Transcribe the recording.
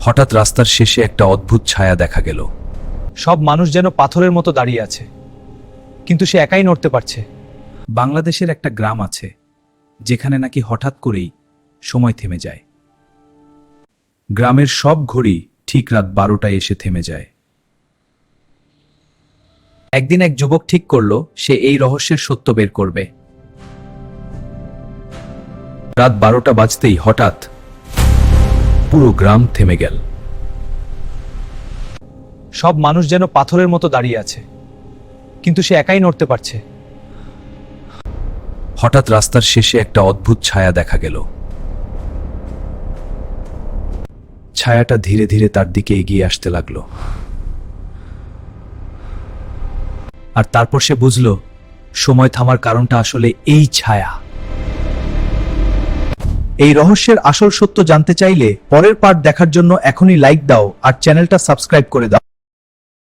হঠাৎ রাস্তার শেষে একটা অদ্ভুত ছায়া দেখা গেল। সব মানুষ যেন পাথরের মতো দাঁড়িয়ে আছে, কিন্তু সে একাই নড়তে পারছে। বাংলাদেশের একটা গ্রাম আছে যেখানে নাকি হঠাৎ করেই সময় থেমে যায়। গ্রামের সব ঘড়ি ঠিক রাত 12টায় এসে থেমে যায়। একদিন এক যুবক ঠিক করলো সে এই রহস্যের সত্য বের করবে। রাত 12টা বাজতেই হঠাৎ পুরো গ্রাম থেমে গেল। সব মানুষ যেন পাথরের মতো দাঁড়িয়ে আছে, কিন্তু সে একাই নড়তে পারছে। হঠাৎ রাস্তার শেষে একটা অদ্ভুত ছায়া দেখা গেল। ছায়াটা ধীরে ধীরে তার দিকে এগিয়ে আসতে লাগলো। আর তারপর সে বুঝল সময় থামার কারণটা আসলে এই ছায়া। এই রহস্যের আসল সত্য জানতে চাইলে পরের পার্ট দেখার জন্য এখনই লাইক দাও আর চ্যানেলটা সাবস্ক্রাইব করে দাও।